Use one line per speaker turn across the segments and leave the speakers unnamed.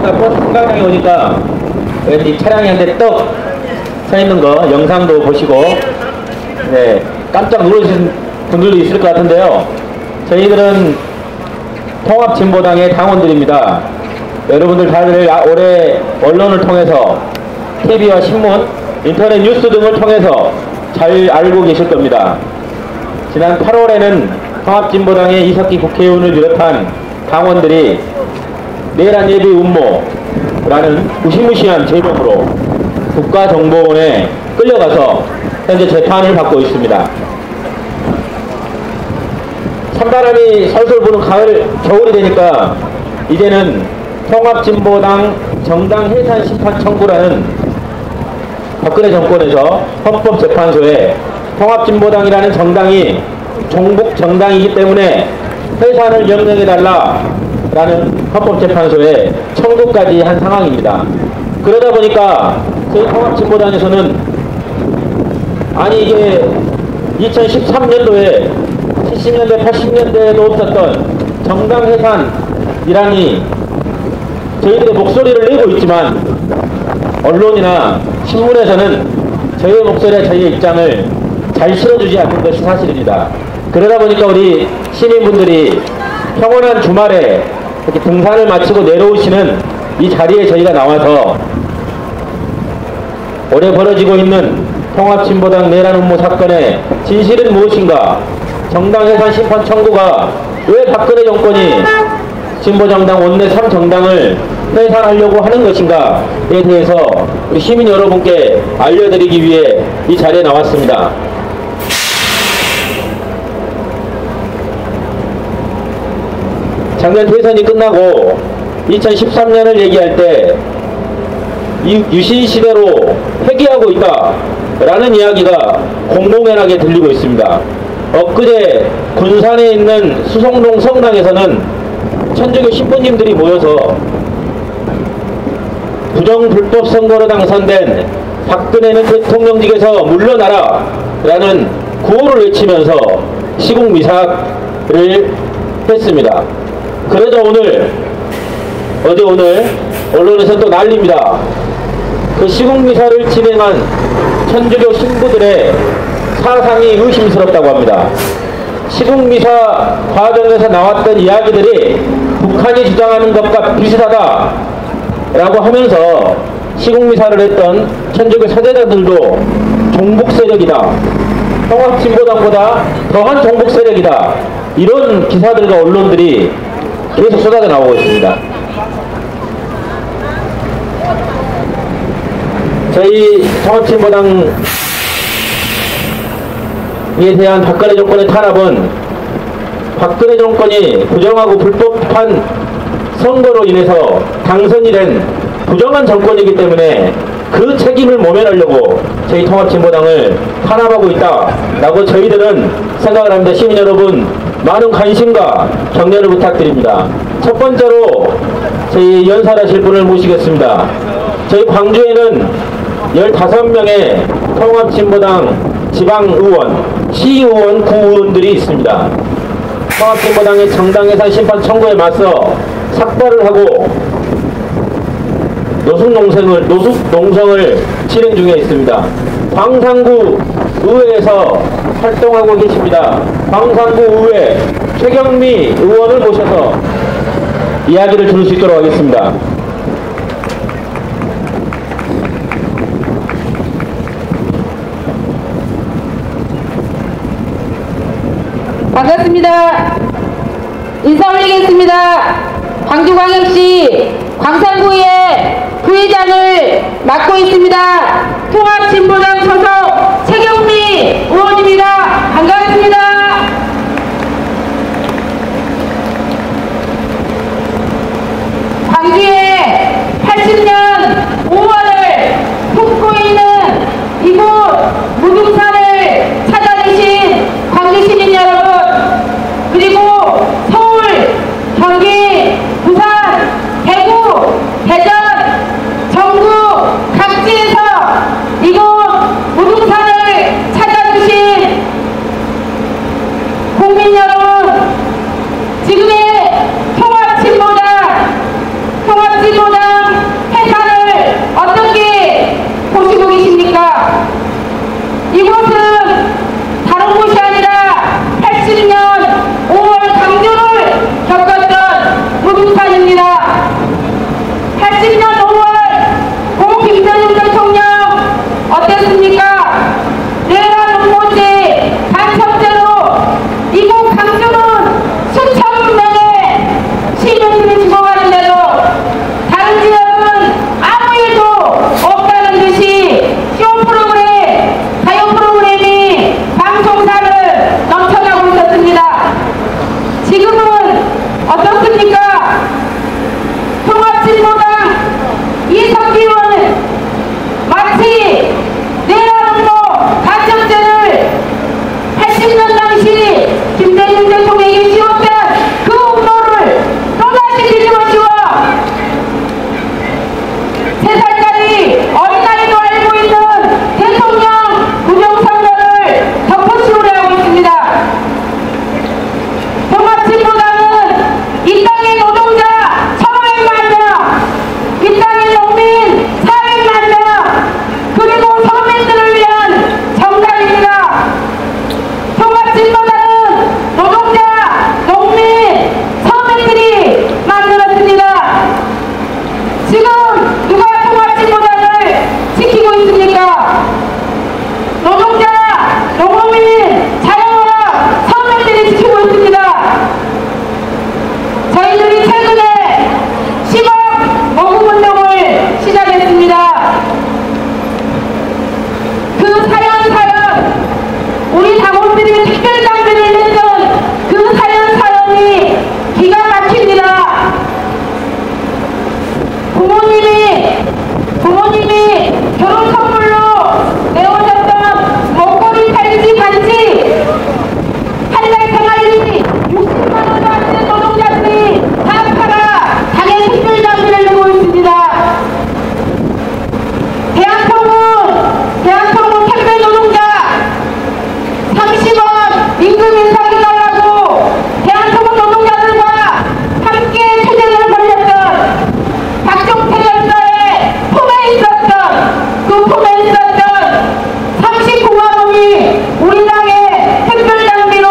아까 버스 승강장에 오니까 왠지 차량이 한 대 떡 서 있는 거 영상도 보시고 네, 깜짝 놀라신 분들도 있을 것 같은데요. 저희들은 통합진보당의 당원들입니다. 여러분들 다들 올해 언론을 통해서 TV와 신문, 인터넷 뉴스 등을 통해서 잘 알고 계실 겁니다. 지난 8월에는 통합진보당의 이석기 국회의원을 비롯한 당원들이 내란 예비 음모라는 무시무시한 죄명으로 국가정보원에 끌려가서 현재 재판을 받고 있습니다. 찬바람이 솔솔 부는 겨울이 되니까 이제는 통합진보당 정당 해산 심판 청구라는 박근혜 정권에서 헌법재판소에 통합진보당이라는 정당이 종북 정당이기 때문에 해산을 명령해달라라는 헌법재판소에 청구까지 한 상황입니다. 그러다 보니까 저희 통합진보당에서는 아니 이게 2013년도에 70년대 80년대에도 없었던 정당 해산이라니 저희들의 목소리를 내고 있지만 언론이나 신문에서는 저희의 목소리와 저희의 입장을 잘 실어주지 않는 것이 사실입니다. 그러다 보니까 우리 시민분들이 평온한 주말에 이렇게 등산을 마치고 내려오시는 이 자리에 저희가 나와서 올해 벌어지고 있는 통합진보당 내란 음모 사건의 진실은 무엇인가, 정당 해산 심판 청구가 왜 박근혜 정권이 진보정당 원내 3정당을 해산하려고 하는 것인가에 대해서 우리 시민 여러분께 알려드리기 위해 이 자리에 나왔습니다. 작년 대선이 끝나고 2013년을 얘기할 때 이 유신시대로 회귀하고 있다라는 이야기가 공공연하게 들리고 있습니다. 엊그제 군산에 있는 수성동 성당에서는 천주교 신부님들이 모여서 부정불법 선거로 당선된 박근혜는 대통령직에서 물러나라 라는 구호를 외치면서 시국미사를 했습니다. 그러자 어제 오늘 언론에서 또 난립니다. 그 시국미사를 진행한 천주교 신부들의 사상이 의심스럽다고 합니다. 시국미사 과정에서 나왔던 이야기들이 북한이 주장하는 것과 비슷하다 라고 하면서 시국미사를 했던 천주교 사제자들도 종북세력이다, 통합진보당보다 더한 종북세력이다, 이런 기사들과 언론들이 계속 쏟아져 나오고 있습니다. 저희 통합진보당에 대한 박근혜 정권의 탄압은 박근혜 정권이 부정하고 불법한 선거로 인해서 당선이 된 부정한 정권이기 때문에 그 책임을 모면하려고 저희 통합진보당을 탄압하고 있다라고 저희들은 생각을 합니다. 시민 여러분, 많은 관심과 격려를 부탁드립니다. 첫 번째로 저희 연설하실 분을 모시겠습니다. 저희 광주에는 15명의 통합진보당 지방의원, 시의원, 구의원들이 있습니다. 통합진보당의 정당해산 심판 청구에 맞서 삭발을 하고 노숙농성을 진행 중에 있습니다. 광산구 의회에서 활동하고 계십니다. 광산구 의회 최경미 의원을 모셔서 이야기를 들을 수 있도록 하겠습니다.
반갑습니다. 인사 올리겠습니다. 광주광역시 광산구의 부회장을 맡고 있습니다. 통합진보당 소속 최경미 의원입니다. 반갑습니다. 광주에 80년 5월을 품고 있는 이곳 무등산을 찾아내신 광주 시민 여러분, 그리고 서울, 경기, 부산, 대구, 대전, 전국 각지에서 이곳 무등산 이곳은 다른 곳이 아니라 80년 5월 강조를 겪었던 무등산입니다. 80년 5월 고 김대중 대통령 어땠습니까? 내란 음모죄 간첩죄로 이곳 강주는 수천 명의 시민들이 죽어가는데도 다른 지역은 아무 일도 없다는 듯이 쇼 프로그램, 가요 프로그램이 방송사를 넘쳐나고 있었습니다. 지금은 어떻습니까? 통합진보당 이석기 의원은 마치 내란 음모 간첩죄를 80년 당시 김대중 대통령이 씌웠던 그 음모를 또다시 뒤집어씌워 3살짜리 어린아이도 알고 있는 대통령 부정선거를 덮어씌우려 하고 있습니다. 통합진보당은 이 땅의 노동자 1,500만 명, 이 땅의 농민 400만 명, 그리고 서민들을 위한 정당입니다. 통합진보당은 노동자, 농민, 서민들이 만들었습니다. 지금 누가 통합진보당을 지키고 있습니까? 노동자, 농민, 자영업, 서민들이 지키고 있습니다. 저희들이 최근에 10억 모금운동을 시작했습니다. 그 사연 우리 당원들이 특별당비를 냈던 그 사연이 기가 막힙니다. 부모님이 결혼 선물로 내오셨던 목걸이, 팔찌, 반지, 한 달 생활비 60만 원도 안 되는 노동자들이 다 팔아 당의 특별당비를 내고 있습니다. 대한통운 택배 노동자 30원 임금 인상해달라고 대한통운 노동자들과 함께 투쟁을 벌였던 박종태 열사의 품에 있었던 그 품에 있었던 39만원이 우리 당의 특별당비로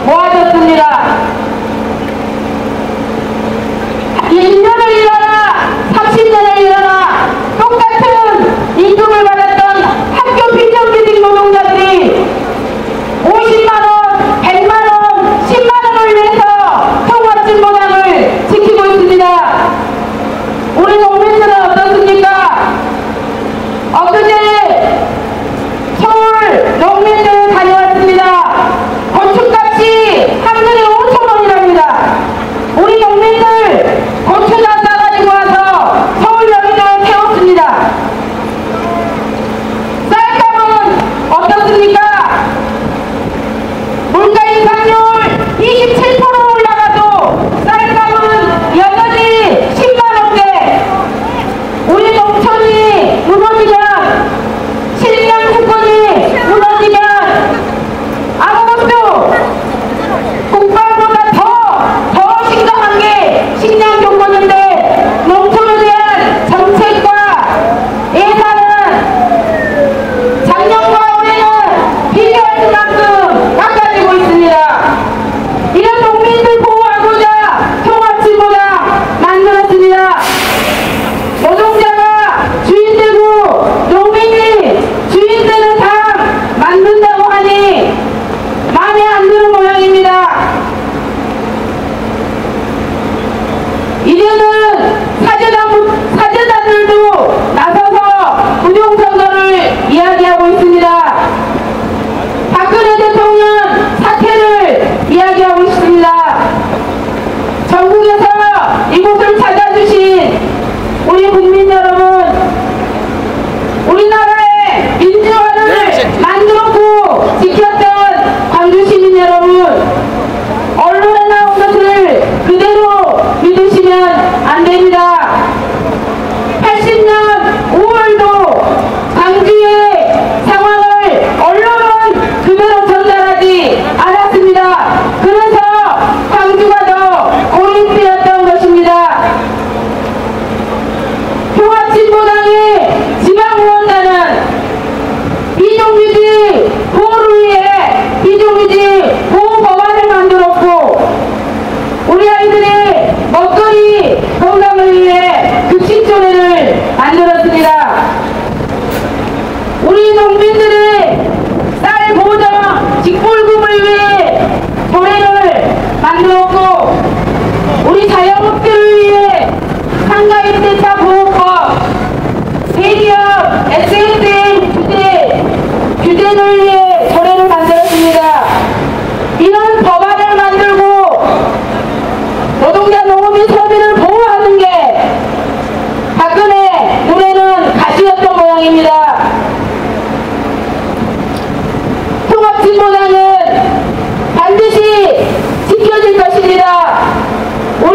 모아졌습니다. 1년을 일하나 30년을 일하나 똑같은 임금을 받았던 학교 비정규직 노동자들이 50만원, 100만원, 10만원을 위해서 통합진보당을 지키고 있습니다. 우리 농민들은 어떻습니까? 엊그제 서울 농민들 다녀왔습니다. 고추값이 한 근에 5,000원이랍니다. 우리 농민들 고추장 싸가지고 와서 서울역에서 태웠습니다. 쌀값은 어떻습니까?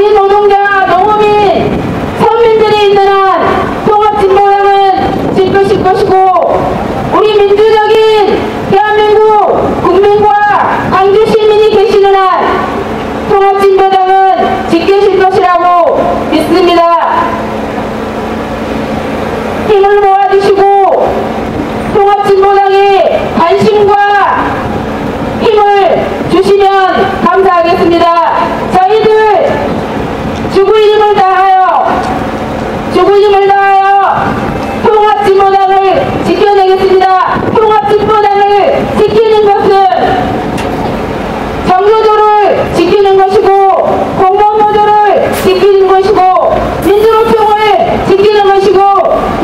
우리 노동자, 농민, 서민들이 있는 한 통합진보당은 지켜질 것이고 우리 민주적인 대한민국 국민과 광주 시민이 계시는 한 통합진보당은 지켜질 것이라고 믿습니다. 힘을 모아주시고 통합진보당에 관심과 힘을 주시면 감사하겠습니다. 저희들 죽을 힘을 다하여 통합진보당을 지켜내겠습니다. 통합진보당을 지키는 것은 정조조를 지키는 것이고 공무노조를 지키는 것이고 민주노총을 지키는 것이고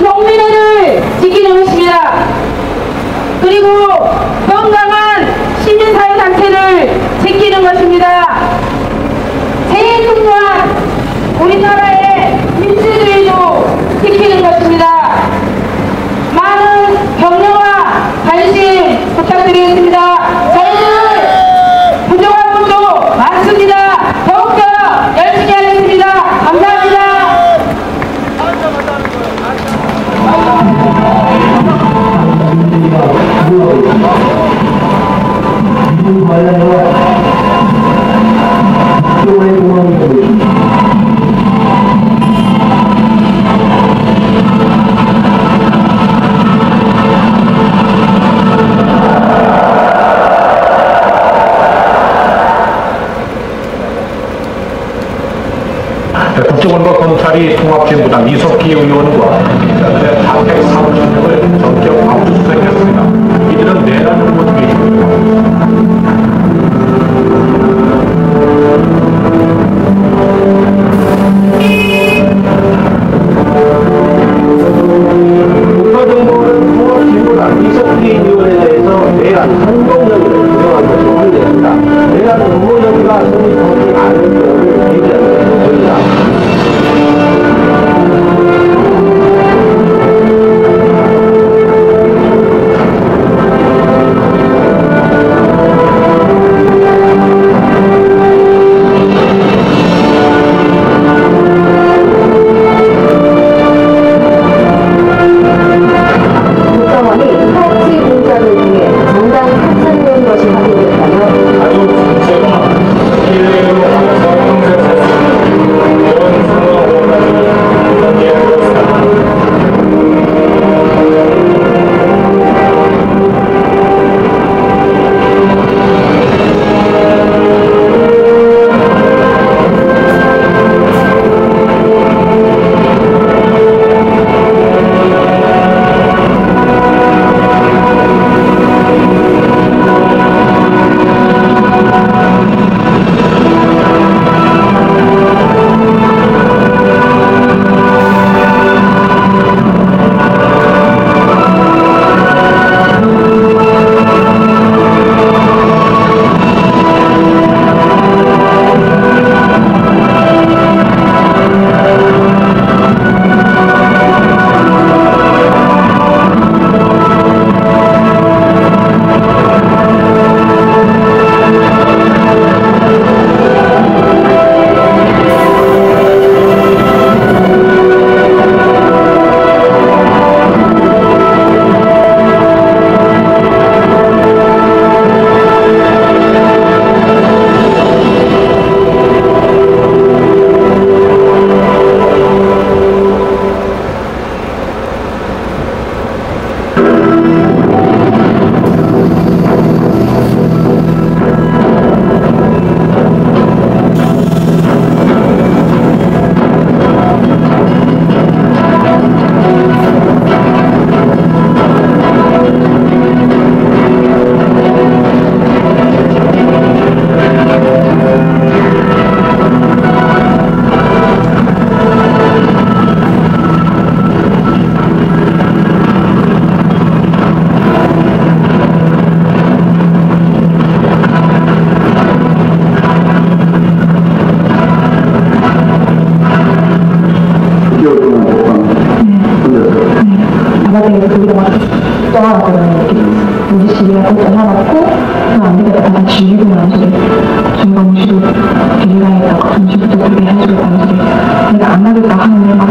농민회를 지키는 것입니다. 그리고 건강한 시민사회단체를 지키는 것입니다. 제일 중요한 우리나라의 민주주의도 지키는 것입니다. 많은 격려와 관심 부탁드리겠습니다. 저희는 부족한 분도 많습니다. 더욱더 열심히 하겠습니다. 감사합니다.
국정원과 검찰이 통합진보당 이석기 의원과 자택 사무실을 전격 압수수색했습니다. 이들은 내란을 모두 있습니다.
국가정보는 통합진보당 이석기 의원에 대해서 내란 성공력을 규정한 것으로 확인됩니다. 내란 음모론과 성립하지 않은 것을 얘기하는 것입니다.
바닥에 그리고 막 떠나거든요. 이렇게 무지식이랑 꼭 떠나놓고 안 되겠다 다 죽이고 나서 중간 무시도 길가에다가 던지고 언제부터 그렇게 해주겠다는지 내가 안 나겠다 하는데 막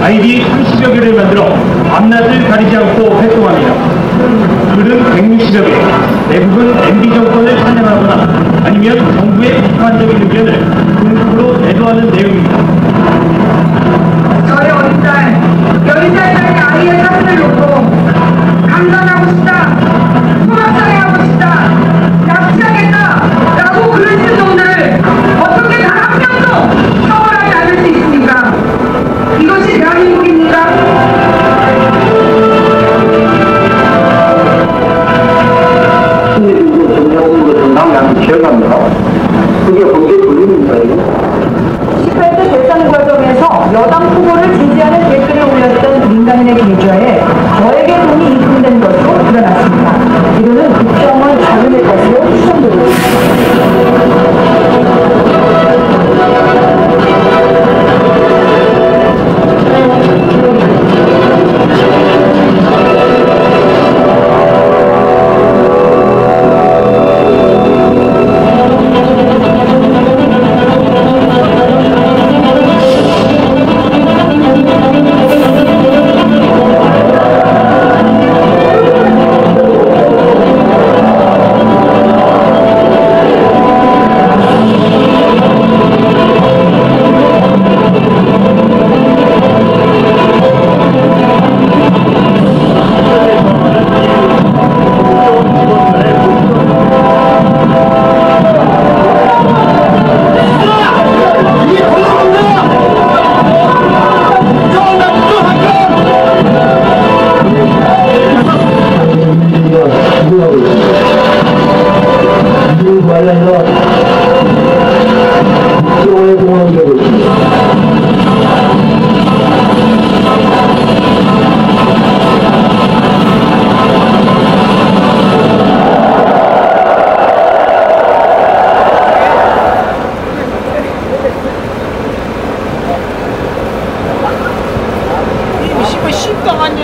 아이디 30여 개를 만들어 밤낮을 가리지 않고 활동합니다. 그들은 160여 개, 대부분 MB 정권을 찬양하거나 아니면 정부의 비판적인 의견을 공식으로 내도하는 내용입니다.
저희 어린 딸 10살짜리 아이의 사진을 놓고 강단하고 싶다, 통합사회 하고 싶다, 납치하겠다 라고 글을 쓴 놈들 어떻게 단 한 명도 처벌하지 않을 수 있습니까? 이것이 대한민국입니까?
신의주고 정리하는 것은 남양 기억합니다. 그게 범죄 불리입니다.
18대 대선 과정에서 여당 후보를 지지하는 댓글을 올렸던 민간인의 계좌에 저에게 돈이 입금된 것으로 드러났습니다. 이거는 국정원 자금의 것으로 추정되고 있습니다.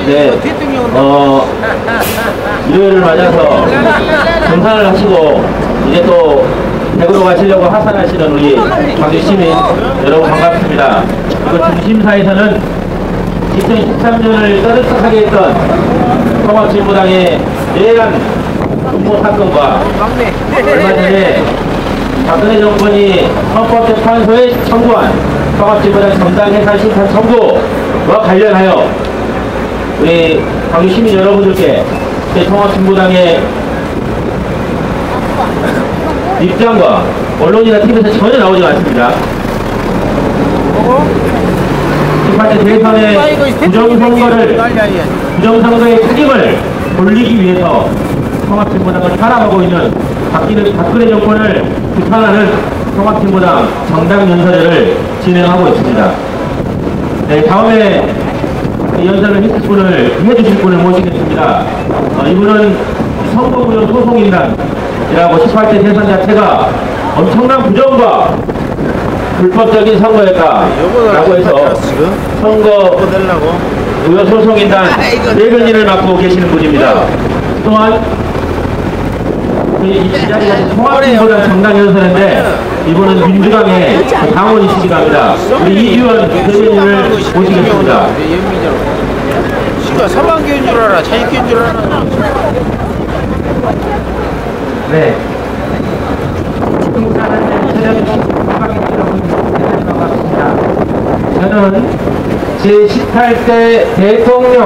네, 일요일을 맞아서 등산을 하시고 이제 또 대구로 가시려고 하산하시는 우리 광주 시민 여러분 반갑습니다. 그리고 중심사에서는 2013년을 떠들썩하게 했던 통합진보당의 내란 음모 사건과 얼마 전에 박근혜 정권이 헌법재판소에 청구한 통합진보당 정당해산 심판 청구와 관련하여 우리 광주 시민 여러분들께 통합진보당의 입장과 언론이나 TV에서 전혀 나오지 않습니다. 18대 대선의 부정선거의 책임을 돌리기 위해서 통합진보당을 살아가고 있는 박근혜 정권을 비판하는 통합진보당 정당연설회를 진행하고 있습니다. 네, 다음에 연설을 해주실 분을 모시겠습니다. 이분은 선거무효 소송인단이라고 18대 대선 자체가 엄청난 부정과 불법적인 선거였다라고 해서 선거무효 소송인단 대변인을 맡고 계시는 분입니다. 또한 이 자리가 통합진보당 정당연설인데 이분은 민주당의 당원이시기도 합니다. 우리 이규원 대변인을 모시겠습니다.
씨가 사방교인 줄 알아, 자익교인 줄 알아.
네. 반갑습니다. 저는 제18대 대통령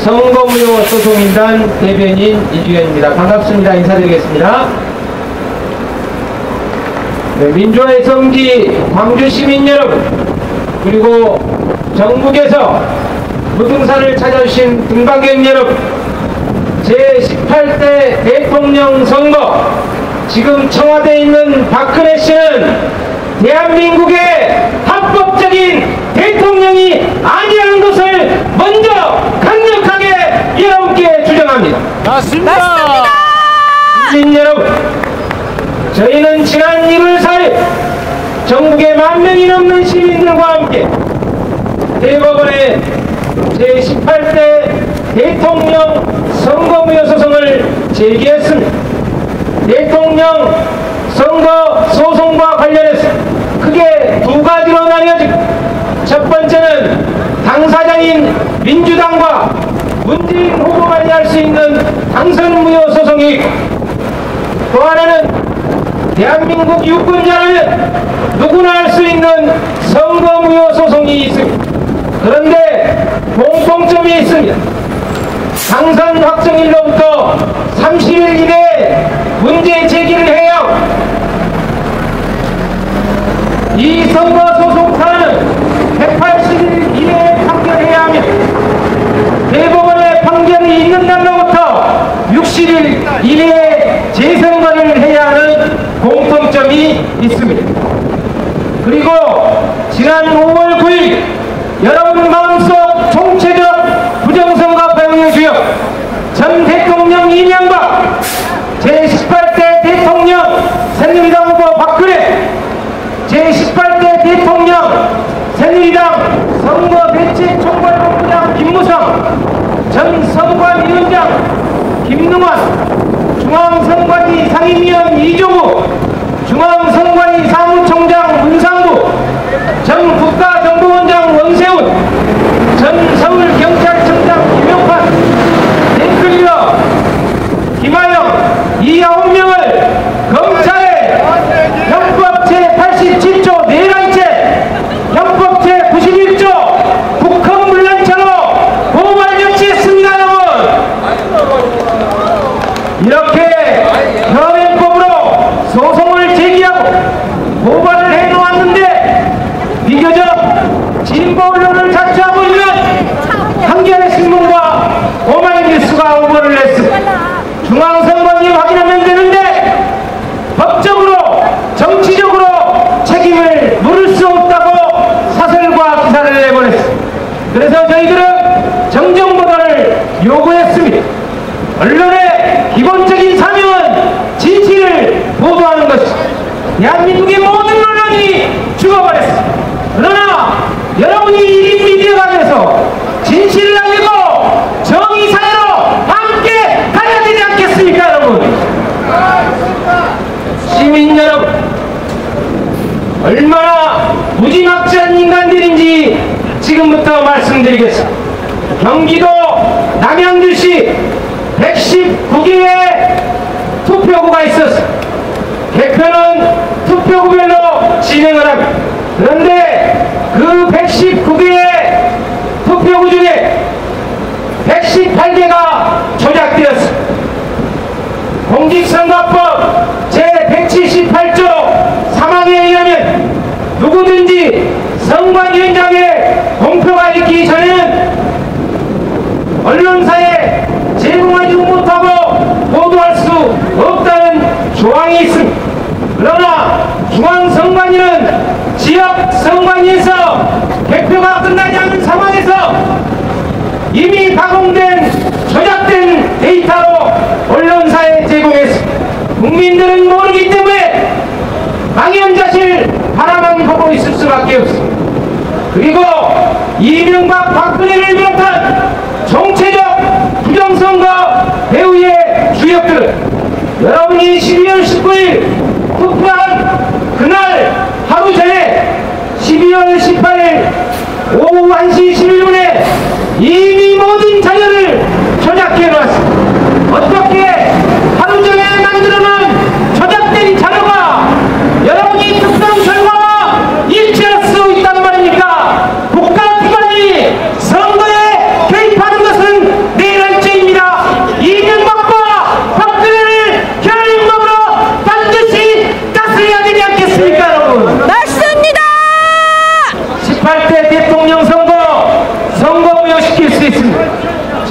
선거무효 소송인단 대변인 이주연입니다. 반갑습니다. 인사드리겠습니다. 네, 민주화의 성지 광주 시민 여러분, 그리고 전국에서 무등산을 찾아주신 등반객 여러분, 제18대 대통령 선거, 지금 청와대에 있는 박근혜 씨는 대한민국의 합법적인 대통령이 아니라는 것을 먼저 강력하게 여러분께 주장합니다.
맞습니다.
시민 여러분, 저희는 지난 1월 4일 전국의 10,000명이 넘는 시민들과 함께 대법원에 제18대 대통령 선거무효 소송을 제기했습니다. 대통령 선거 소송과 관련해서 크게 두 가지로 나뉘어집니다. 첫 번째는 당사자인 민주당과 문재인 후보만이 할 수 있는 당선무효 소송이, 또 하나는 대한민국 유권자라면 누구나 할 수 있는 선거무효 소송이 있습니다. 그런데 공통점이 있습니다. 당선 확정일로부터 30일 이내에 문제 제기를 해야 이 선거 소송 사안은 180일 이내에 판결해야 하며 대법원의 판결이 있는 날로부터 60일 이내에 재선거를 해야 하는 공통점이 있습니다. 그리고 지난 5월 9일 여러분 마음속 총체적 부정선거 배후의 주역 전 대통령 이명박, 제18대 대통령 새누리당 후보 박근혜, 제18대 대통령 새누리당 선거대책총괄본부장 김무성, 전 선관위원장 김능환, 중앙선관위 상임위원 이종우, 중앙선관위 사무총장 문상부, 전 국가정보원장 원세훈, 전 서울경찰청장 김용판, 탱클리더 김하영, 이 9명을 검찰에 형법 제87조 내란죄, 형법 제91조 국헌문란죄로 고발 조치했습니다. 여러분, 이렇게 현행법으로 소송을 제기하고 고발을 해놓았는데 비교적 진보 언론을 자처하고 있는 한겨레 신문과 오마이뉴스가 오보를 했습니다. 중앙선관위 확인하면 되는데 법적으로 정치적으로 책임을 물을 수 없다고 사설과 기사를 내보냈습니다. 그래서 저희들은 정정보도를 요구했습니다. 언론의 기본적인 사명은 진실을 보도하는 것입니다. 대한민국의 모든 언론이 죽어버렸습니다. 그러나 여러분이 1인 미디어가 돼서 진실을 알리고 정의사회로 함께 가야 되지 않겠습니까, 여러분? 시민 여러분, 얼마나 무지막지한 인간들인지 지금부터 말씀드리겠습니다. 경기도 남양주시 119개의 투표구가 있었습니다. 개표는 투표구별로 진행을 합니다. 그런데 그 119개의 투표구 중에 118개가 조작되었습니다. 공직선거법 제178조 3항에 의하면 누구든지 선관위원장의 공표가 있기 전에는 언론사에 제공하지 못하고 보도할 수 없다는 조항이 있습니다. 그러나 중앙선관위는 지역 선관위에서 개표가 끝나지 않은 상황에서 이미 가공된 조작된 데이터로 언론사에 제공했습니다. 국민들은 모르기 때문에 망연자실 바라만 보고 있을 수밖에 없습니다. 그리고 이명박 박근혜를 비롯한 정체적 부정선거 배후의 주역들은 여러분이 12월 19일 투표한 그날 하루 전에 12월 18일 오후 1시 11분에 이미 모든 자료를 조작해놨습니다. 어떻게 하루 전에 만들어놓은 조작된 자료가 여러분이 투표한 결과와 일치할 수 있단 말입니까? 국가기관이 선거에 개입하는 것은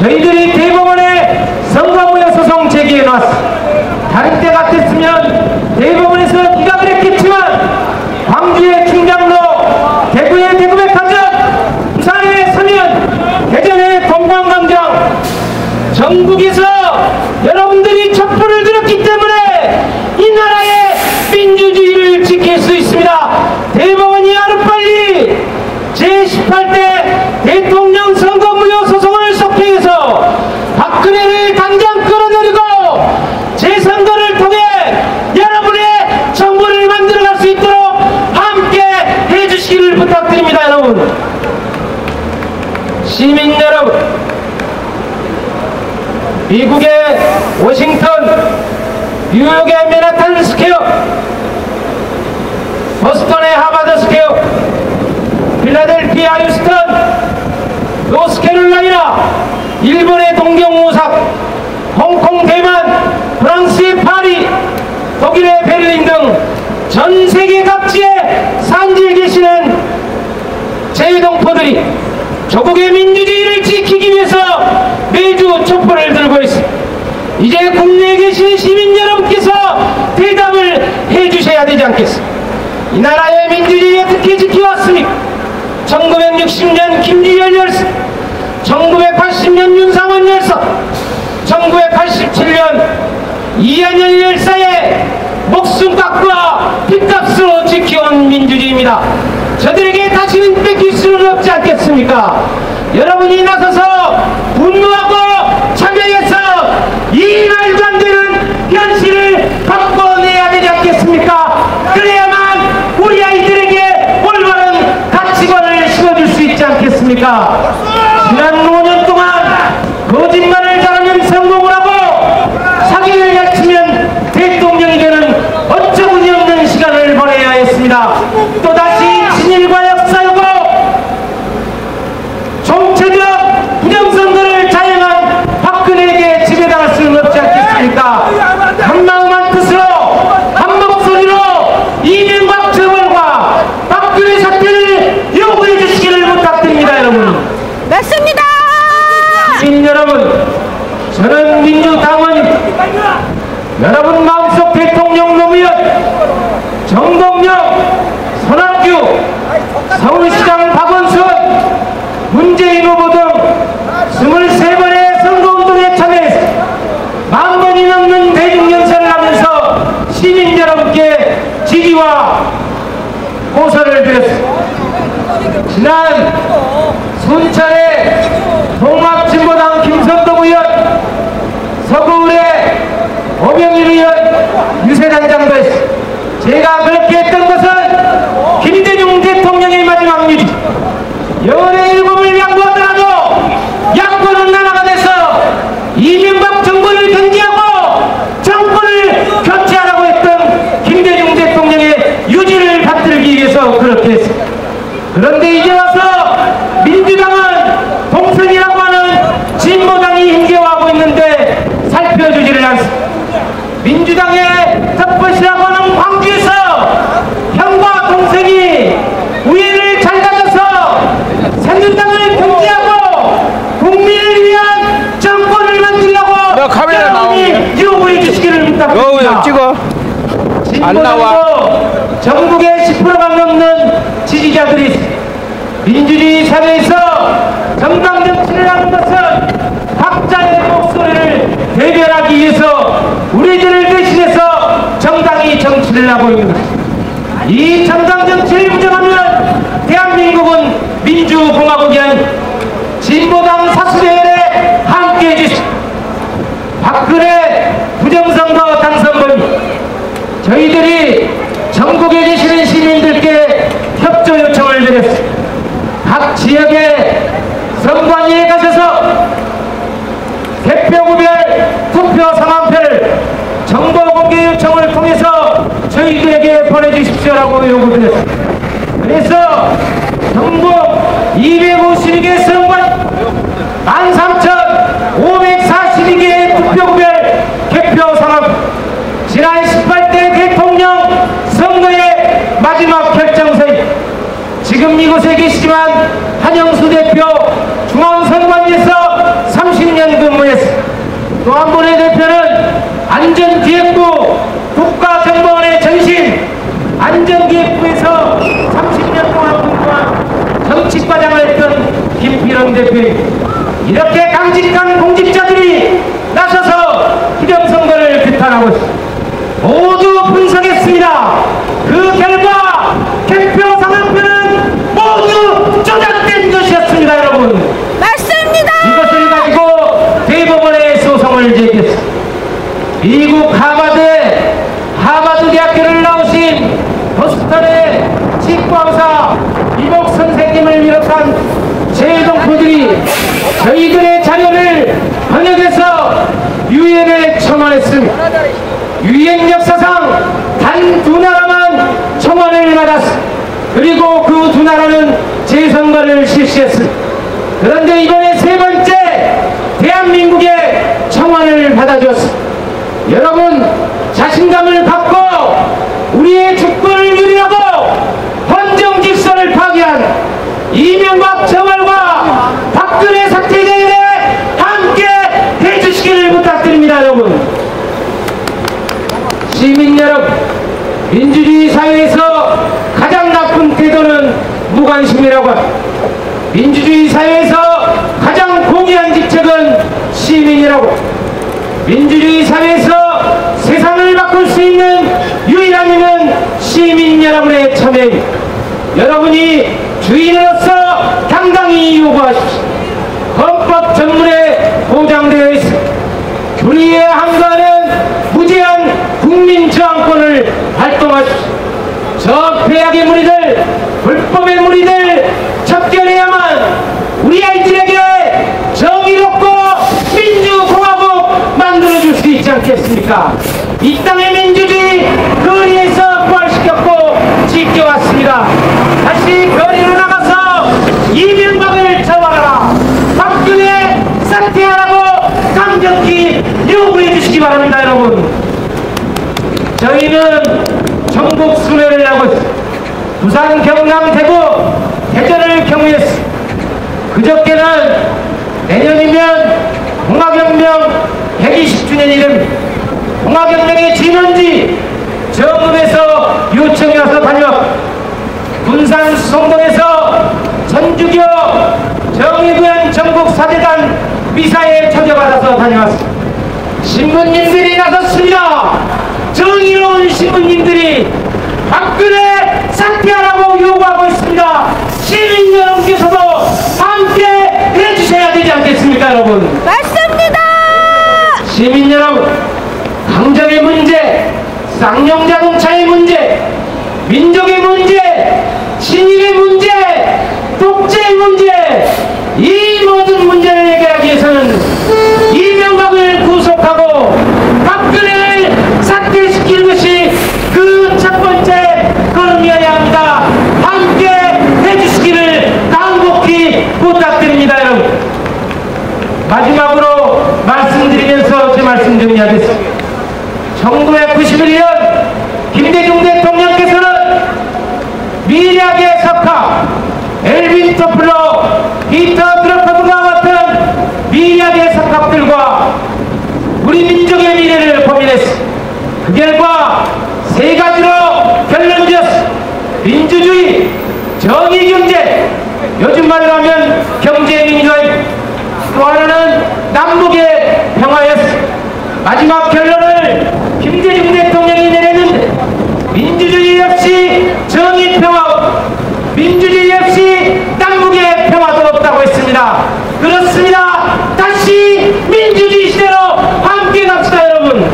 저희들이 대법원에 선거무효 소송 제기해 놨습니다. 다른 때 같았으면 대법원에서 기각을 했겠지만 광주의 충장로, 대구의 대구백화점, 부산의 서면, 대전의 동광광장, 전국에서 여러분들이 촛불을 들었기 때문에 이 나라의 민주주의를 지킬 수 있습니다. 대법원이 하루빨리 제18대 대통령 선거무효 소송을 속행해서 박근혜를 당장 끌어내리고 재선거를 통해 여러분의 정부를 만들어갈 수 있도록 함께 해주시기를 부탁드립니다. 여러분, 시민 여러분, 미국의 워싱턴, 뉴욕의 맨하탄 스퀘어, 보스턴의 하버드 스퀘어, 필라델피아 휴스턴, 노스캐롤라이나, 일본의 동경 오사카, 홍콩 대만, 프랑스의 파리, 독일의 베를린 등 전 세계 각지에 산지에 계시는 제동포들이 조국의 민주주의를 지키기 위해서 매주 촛불을 들고 있습니다. 이제 국내에 계신 시민 여러분께서 대답을 해주셔야 되지 않겠습니까? 이 나라의 민주주의 어떻게 지켜왔습니까? 1960년 김주열 열사, 1980년 윤상원 열사, 1987년 이한열 열사의 목숨 값과 핏값으로 지켜온 민주주의입니다. 저들에게 다시는 뺏길 수는 없지 않겠습니까? 여러분이 나서서 분노하고 참여해서 이 말도 안 되는 현실을 바꿔내야 되지 않겠습니까? 그래야만 우리 아이들에게 올바른 가치관을 심어줄 수 있지 않겠습니까? 지난 5년 동안 거짓말을 잘하면 성공을 하고 사기를 잘 치면 대통령이 되는 어처구니 없는 시간을 보내야 했습니다. 또다시 진일과 역사이고 총체적 부정선거를 자행한 박근혜에게 지배당할 수는 없지 않겠습니까? 한마음 한뜻으로 한 목소리로 이명박 처벌과 박근혜 사퇴를 요구해 주시기를 부탁드립니다. 여러분,
맞습니다.
시민 여러분, 저는 민주당원입니다. 여러분 마음속 대통령 노무현, 정동영, 손학규, 서울시장 박원순, 문재인 후보 등 23번의 선거운동에 참여해서 10,000번이 넘는 대중연설을 하면서 시민 여러분께 지지와 호소를 드렸습니다. 지난 순천의 통합진보당 김선동 의원, 서구울의 오병일 의원, 유세단장도 했습니다. 제가 그렇게 했던 것은 김대중 대통령의 마지막 유지, 영원의 일곱을 양보하더라도 양보는 나라가 돼서 이명박 정부를 견제하고 정권을 교체하라고 했던 김대중 대통령의 유지를 받들기 위해서 그렇게 했습니다. 그런데 이제 와서 민주당은 동선이라고 하는 진보당이 힘겨워하고 있는데 살펴주지를 않습니다. 민주당의 텃밭이라고 하는 광주에서 형과 동생이 우애를 잘 가져서 새누리당을 견제하고 국민을 위한 정권을 만들려고
카메라
여러분이 요구해 주시기를 부탁드립니다.
찍어. 안 나와.
전국에 10%가 넘는 지지자들이 있습니다. 민주주의 사회에서 정당 정치를 하는 것은 각자의 목소리를 대변하기 위해서 우리들을 대신해서 정당이 정치를 하고 있는 것입니다. 이 정당 정치를 부정하면 대한민국은 민주공화국이 아닌 진보당 사수대열에 함께해 주십시오. 박근혜 부정선거 당선범위, 저희들이 전국에 계시는 시민들께 협조 요청을 드렸습니다. 각 지역의 선관위에 가셔서 대표구별 투표 상황표를 정보 공개 요청을 통해서 저희들에게 보내주십시오라고 요구드렸습니다. 그래서 전국 252개 선관 13,542개의 투표구별 개표 상황, 지난 18대 대통령 선거의 마지막 결정서입니다. 지금 이곳에 계시지만 한영수 대표 중앙선관위에서 30년 또 한 분의 대표는 안전기획부 국가정보원의 전신 안전기획부에서 30년 동안 근무한 정치과장을 했던 김필원 대표입니다. 이렇게 강직한 공직자들이 나서서 부정선거를 규탄하고 있습니다. 모두 분석했습니다. 그 결과 개표 상황표는 모두 조작된 것이었습니다. 여러분,
맞습니다.
이것을 가지고 대법원에 소송을 제기했습니다. 미국 하버드 대학교를 나오신 보스턴의 치과의사 이복 선생님을 비롯한 재동포들이 저희들의 자료를 번역해서 유엔에 청원했습니다. 유엔 역사상 단 두 나라만 청원을 받았습니다. 그리고 그 두 나라는 재선거를 실시했습니다. 그런데 이번에 세 번째 대한민국의 청원을 받아주었습니다. 여러분, 자신감을 갖고 우리의 주권을 누리려고 헌정 질서를 파괴한 이명박 정월과 박근혜 사태자에 함께 해주시기를 부탁드립니다. 여러분, 시민 여러분, 민주주의 사회에서 가장 나쁜 태도는 무관심이라고 합니다. 민주주의 사회에서 가장 고귀한 직책은 시민이라고, 민주주의 사회에서 세상을 바꿀 수 있는 유일한 힘은 시민 여러분의 참여입니다. 여러분이 주인으로서 당당히 요구하십시오. 헌법 전문에 보장되어 있습니다. 불의에 항거하는 무제한 국민 저항권을 활동하십시오. 적폐악의 무리들, 불법의 무리들 척결해야만 우리 아이들에게 정의롭고 민주공화국 만들어줄 수 있지 않겠습니까? 이 땅의 민주주의 거리에서 부활시켰고 지켜왔습니다. 다시 거리로 나가서 이명박을 처벌하라, 박근혜 사퇴하라고 강력히 요구해 주시기 바랍니다. 여러분, 저희는 전국 순회를 하고 있습니다. 부산, 경남, 대구, 대전을 경유했습니다. 그저께는 내년이면 봉화경명 120주년이 됩니다. 봉화경명의 진원지 정읍에서 요청이 와서 다녀왔고, 군산 수성동에서 전주교 정의구현 전국사재단 미사에 초대받아서 다녀왔습니다. 신부님들이 나섰습니다. 정의로운 신부님들이 박근혜 사퇴하라고 요구하고 있습니다. 시민 여러분께서도 함께 해주셔야 되지 않겠습니까? 여러분,
맞습니다.
시민 여러분, 강정의 문제, 쌍용자동차의 문제, 민족의 문제, 친일의 문제, 독재의 문제, 이 모든 문제를 해결하기 위해서는 이명박을 구속하고 박근혜를 사퇴시키는 것이 그 첫 번째 걸음이어야 합니다. 함께 해주시기를 간곡히 부탁드립니다. 여러분, 마지막으로 말씀드리면서 제 말씀 정리하겠습니다. 1991년 김대중 대통령께서는 미략의 석학, 엘빈 토플러, 피터 드러퍼드와 같은 미략의 석학들과 우리 민족의 미래를 고민했습니다. 그 결과 세 가지로 결론지었습니다. 민주주의, 정의경제, 요즘 말로 하면 경제민주화입니다. 또 하나는 남북의 평화였습니다. 마지막 결론을 김대중 대통령이 내렸는데, 민주주의 역시 정의평화, 민주주의 역시 남북의 평화도 없다고 했습니다. 그렇습니다. 다시 민주주의 시대로 함께 갑시다. 여러분,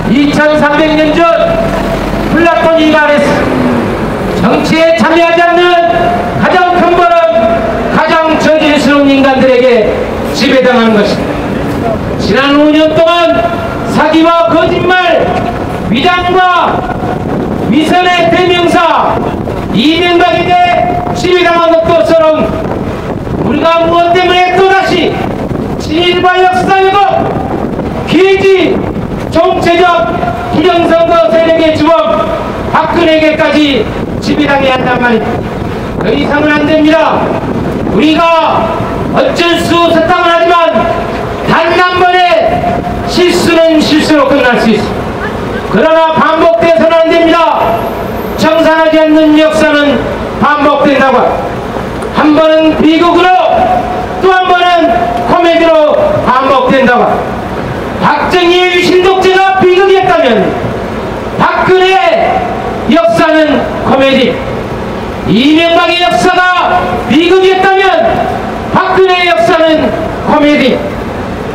2300년 전 플라톤이 말했습니다. 정치에 참여하지 않는 가장 큰 벌은 가장 저질스러운 인간들에게 지배당하는 것입니다. 지난 5년 동안 사기와 거짓말, 위장과 위선의 대명사 이명박에게 지배당한 것처럼 우리가 무엇 때문에 또다시 친일과 역사회고 기회지 정체적 부정선거 세력의 주범 박근혜에게까지 지배당해야 한단 말입니다. 더 이상은 안 됩니다. 우리가 어쩔 수 없었다고 하지만 단 한 번의 실수는 실수로 끝날 수 있어. 그러나 반복돼서는 안 됩니다. 정상하지 않는 역사는 반복된다고. 한 번은 비극으로 또 한 번은 코미디로 반복된다고. 박정희의 유신독재가 비극이었다면 박근혜의 역사는 코미디, 이명박의 역사가 비극이었다면 박근혜의 역사는 코미디.